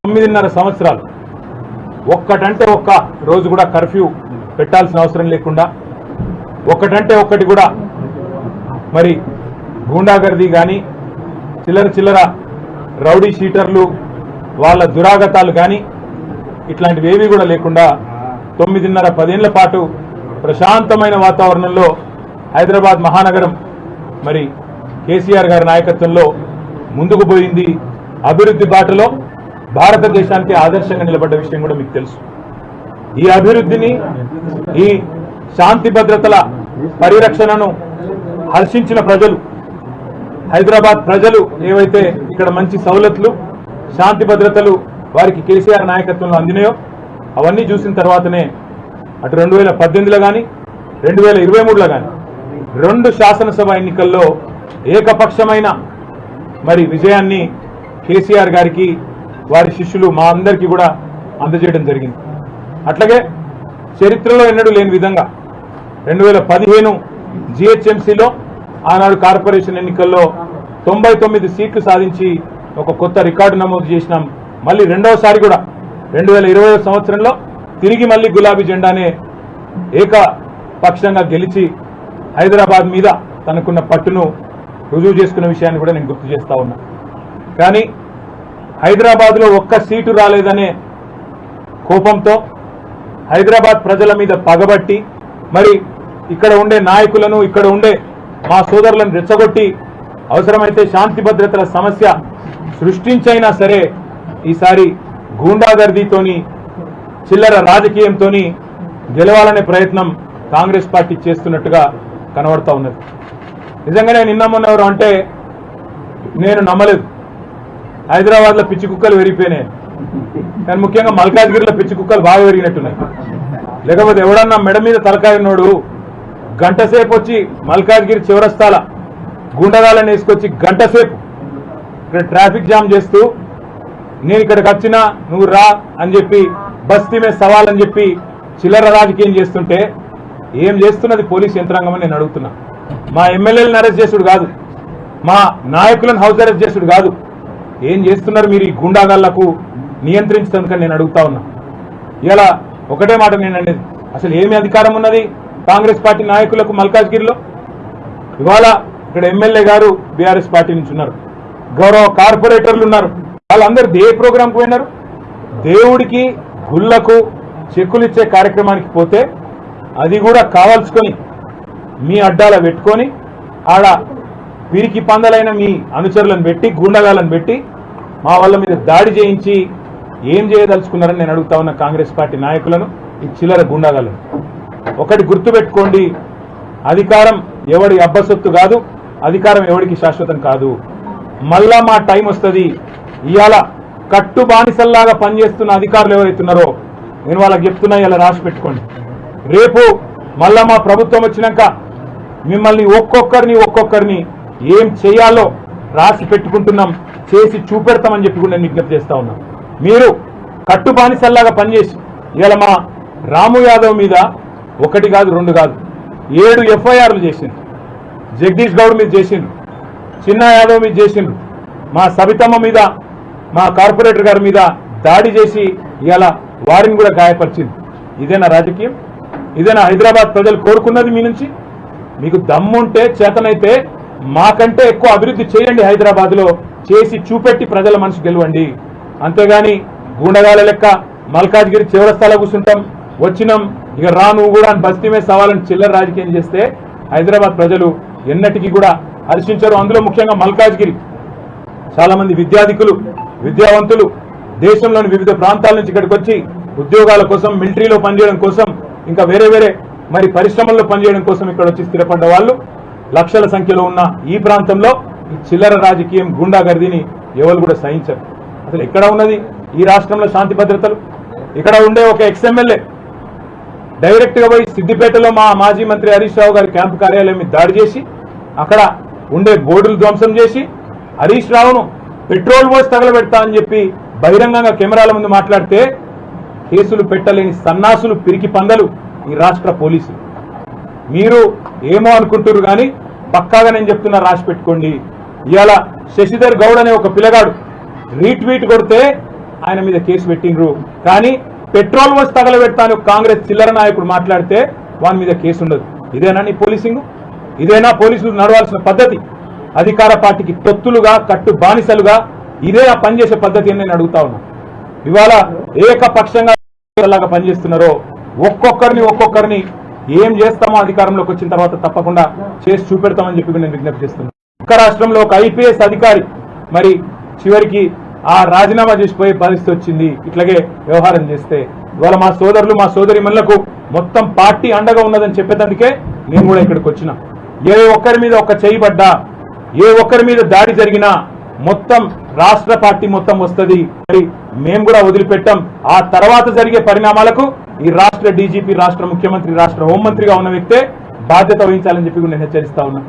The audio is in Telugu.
9.5 సంవత్సరాలు ఒక్కటంటే ఒక్క రోజు కూడా కర్ఫ్యూ పెట్టాల్సిన అవసరం లేకుండా ఒక్కటంటే ఒక్కటి కూడా మరి గూండాగర్దీ కానీ చిల్లర రౌడీ షీటర్లు వాళ్ళ దురాగతాలు కానీ ఇట్లాంటివి ఏవి కూడా లేకుండా 9.5-10 ఏళ్ల పాటు ప్రశాంతమైన వాతావరణంలో హైదరాబాద్ మహానగరం మరి కేసీఆర్ గారి నాయకత్వంలో ముందుకు పోయింది. అభివృద్ధి బాటలో భారతదేశానికి ఆదర్శంగా నిలబడ్డ విషయం కూడా మీకు తెలుసు. ఈ అభివృద్ధిని ఈ శాంతి భద్రతల పరిరక్షణను హర్షించిన ప్రజలు, హైదరాబాద్ ప్రజలు ఏవైతే ఇక్కడ మంచి సౌలతులు శాంతి భద్రతలు వారికి కేసీఆర్ నాయకత్వంలో అందినాయో అవన్నీ చూసిన తర్వాతనే అటు 2018లో కానీ 2023లో కానీ 2 శాసనసభ ఎన్నికల్లో ఏకపక్షమైన మరి విజయాన్ని కేసీఆర్ గారికి వారి శిష్యులు మా అందరికీ కూడా అందజేయడం జరిగింది. అట్లాగే చరిత్రలో ఎన్నడూ లేని విధంగా 2015 GHMCలో ఆనాడు కార్పొరేషన్ ఎన్నికల్లో 99 సీట్లు సాధించి ఒక కొత్త రికార్డు నమోదు చేసినాం. మళ్ళీ రెండవసారి కూడా 2020 సంవత్సరంలో తిరిగి మళ్ళీ గులాబీ జెండానే ఏకపక్షంగా గెలిచి హైదరాబాద్ మీద తనకున్న పట్టును రుజువు చేసుకున్న విషయాన్ని కూడా నేను గుర్తు చేస్తా ఉన్నా. కానీ హైదరాబాద్లో ఒక్క సీటు రాలేదనే కోపంతో హైదరాబాద్ ప్రజల మీద పగబట్టి మరి ఇక్కడ ఉండే నాయకులను ఇక్కడ ఉండే మా సోదరులను రెచ్చగొట్టి అవసరమైతే శాంతి భద్రతల సమస్య సృష్టించైనా సరే ఈసారి గూండాగర్దీతోని చిల్లర రాజకీయంతోని గెలవాలనే ప్రయత్నం కాంగ్రెస్ పార్టీ చేస్తున్నట్టుగా కనబడతా ఉన్నది. నిజంగానే నిన్న మొన్న ఎవరు అంటే నేను నమ్మలేదు. హైదరాబాద్లో పిచ్చి కుక్కలు పెరిగిపోయినాయి, కానీ ముఖ్యంగా మల్కాజ్గిరిలో పిచ్చి కుక్కలు బాగా పెరిగినట్టున్నాయి. లేకపోతే ఎవడన్నా మెడ మీద తలకాయ ఉన్నాడు గంట సేపు వచ్చి మల్కాజ్గిరి చివరస్తాల గుండగాలను వేసుకొచ్చి గంట సేపు ఇక్కడ ట్రాఫిక్ జామ్ చేస్తూ నేను ఇక్కడికి వచ్చినా నువ్వు రా అని చెప్పి బస్తీ మీద సవాల్ అని చెప్పి చిల్లర రాజకీయం చేస్తుంటే ఏం చేస్తున్నది పోలీస్ యంత్రాంగం అని నేను అడుగుతున్నా. మా ఎమ్మెల్యేలను అరెస్ట్ చేసుడు కాదు, మా నాయకులను హౌస్ అరెస్ట్ చేసుడు కాదు, ఏం చేస్తున్నారు మీరు ఈ గుండాగాళ్లకు నియంత్రించడానికి నేను అడుగుతా ఉన్నా. ఇలా ఒకటే మాట నేను అనేది, అసలు ఏమి అధికారం ఉన్నది కాంగ్రెస్ పార్టీ నాయకులకు మల్కాజ్గిరిలో? ఇవాళ ఇక్కడ ఎమ్మెల్యే గారు బీఆర్ఎస్ పార్టీ నుంచి ఉన్నారు, గౌరవ కార్పొరేటర్లు ఉన్నారు, వాళ్ళందరూ ఏ ప్రోగ్రాంకి పోయినారు? దేవుడికి గుళ్లకు చెక్కులు ఇచ్చే కార్యక్రమానికి పోతే అది కూడా కావాల్సుకొని మీ అడ్డాల పెట్టుకొని ఆడ వీరికి పందలైన మీ అనుచరులను పెట్టి గుండగాలను పెట్టి మా వాళ్ళ మీద దాడి చేయించి ఏం చేయదలుచుకున్నారని నేను అడుగుతా ఉన్న కాంగ్రెస్ పార్టీ నాయకులను, ఈ చిల్లర గుండగాలను. ఒకటి గుర్తుపెట్టుకోండి, అధికారం ఎవడి అబ్బసొత్తు కాదు, అధికారం ఎవడికి శాశ్వతం కాదు. మళ్ళా మా టైం వస్తుంది. ఇవాళ కట్టు బానిసల్లాగా పనిచేస్తున్న అధికారులు ఎవరైతున్నారో నేను వాళ్ళకి చెప్తున్నా, ఇలా రాసి పెట్టుకోండి. రేపు మళ్ళా మా ప్రభుత్వం వచ్చినాక మిమ్మల్ని ఒక్కొక్కరిని ఏం చేయాలో రాసి పెట్టుకుంటున్నాం, చేసి చూపెడతామని చెప్పి కూడా నేను విజ్ఞప్తి చేస్తా ఉన్నాం. మీరు కట్టు బానిసల్లాగా పనిచేసి ఇవాళ మా రాము యాదవ్ మీద 1 కాదు 2 కాదు 7 FIRలు చేసిండ్రు. జగదీష్ గౌడ్ మీద చేసిండ్రు, చిన్న యాదవ్ మీద చేసిండ్రు, మా సబితమ్మ మీద మా కార్పొరేటర్ గారి మీద దాడి చేసి ఇవాళ వారిని కూడా గాయపరిచింది. ఇదేనా రాజకీయం? ఇదేనా హైదరాబాద్ ప్రజలు కోరుకున్నది మీ నుంచి? మీకు దమ్ముంటే చేతనైతే మాకంటే ఎక్కువ అభివృద్ధి చేయండి, హైదరాబాద్లో చేసి చూపెట్టి ప్రజల మనసు గెలవండి. అంతేగాని గూండగాల లెక్క మల్కాజ్గిరి చివరస్తాలో కూర్చుంటాం, వచ్చినాం ఇక రా నువ్వు కూడా అని బస్తీ మీద సవాలని చిల్లర రాజకీయం చేస్తే హైదరాబాద్ ప్రజలు ఎన్నటికీ కూడా హర్షించరు. అందులో ముఖ్యంగా మల్కాజ్గిరి చాలా మంది విద్యాధికులు, విద్యావంతులు దేశంలోని వివిధ ప్రాంతాల నుంచి ఇక్కడికి వచ్చి ఉద్యోగాల కోసం, మిలిటరీలో పనిచేయడం కోసం, ఇంకా వేరే మరి పరిశ్రమల్లో పనిచేయడం కోసం ఇక్కడ వచ్చి స్థిరపడ్డ వాళ్ళు లక్షల సంఖ్యలో ఉన్న ఈ ప్రాంతంలో ఈ చిల్లర రాజకీయం గుండాగర్దీని ఎవరు కూడా సహించరు. అసలు ఎక్కడ ఉన్నది ఈ రాష్ట్రంలో శాంతి భద్రతలు? ఇక్కడ ఉండే ఒక ఎక్స్ఎమ్మెల్యే డైరెక్ట్గా పోయి సిద్దిపేటలో మా మాజీ మంత్రి హరీష్ రావు గారి క్యాంపు కార్యాలయం మీద దాడి చేసి అక్కడ ఉండే బోర్డులు ధ్వంసం చేసి హరీష్ రావును పెట్రోల్ పోసి తగలబెడతా అని చెప్పి బహిరంగంగా కెమెరాల ముందు మాట్లాడితే కేసులు పెట్టలేని సన్నాసులు, పిరికి పందలు ఈ రాష్ట్ర పోలీసులు. మీరు ఏమో అనుకుంటున్నారు కానీ పక్కాగా నేను చెప్తున్నా, రాసి పెట్టుకోండి. ఇవాళ శశిధర్ గౌడ్ అనే ఒక పిల్లగాడు రీట్వీట్ కొడితే ఆయన మీద కేసు పెట్టిండ్రు. కానీ పెట్రోల్ వస్తు తగలబెడతాను కాంగ్రెస్ చిల్లర నాయకుడు మాట్లాడితే వాని మీద కేసు ఉండదు. ఇదేనా నీ పోలీసింగ్? ఇదేనా పోలీసులు నడవాల్సిన పద్ధతి? అధికార పార్టీకి తొత్తులుగా కట్టు బానిసలుగా ఇదే ఆ పనిచేసే పద్ధతి అని నేను అడుగుతా ఉన్నా. ఇవాళ ఏకపక్షంగా పనిచేస్తున్నారో ఒక్కొక్కరిని ఏం చేస్తామో అధికారంలోకి వచ్చిన తర్వాత తప్పకుండా చేసి చూపెడతామని చెప్పి నేను విజ్ఞప్తి చేస్తున్నాను. ఒక్క రాష్ట్రంలో ఒక ఐపీఎస్ అధికారి మరి చివరికి ఆ రాజీనామా చేసిపోయే పరిస్థితి వచ్చింది ఇట్లాగే వ్యవహారం చేస్తే. ఇవాళ మా సోదరులు మా సోదరిమణులకు మొత్తం పార్టీ అండగా ఉన్నదని చెప్పేందుకే నేను కూడా ఇక్కడికి వచ్చిన. ఏ ఒక్కరి మీద ఒక చేయి పడ్డా, ఏ ఒక్కరి మీద దాడి జరిగినా మొత్తం రాష్ట్ర పార్టీ మొత్తం వస్తుంది. మరి మేము కూడా వదిలిపెట్టాం. ఆ తర్వాత జరిగే పరిణామాలకు ఈ రాష్ట్ర డీజీపీ, రాష్ట్ర ముఖ్యమంత్రి, రాష్ట్ర హోంమంత్రిగా ఉన్న వ్యక్తే బాధ్యత వహించాలని చెప్పి నేను హెచ్చరిస్తా ఉన్నా.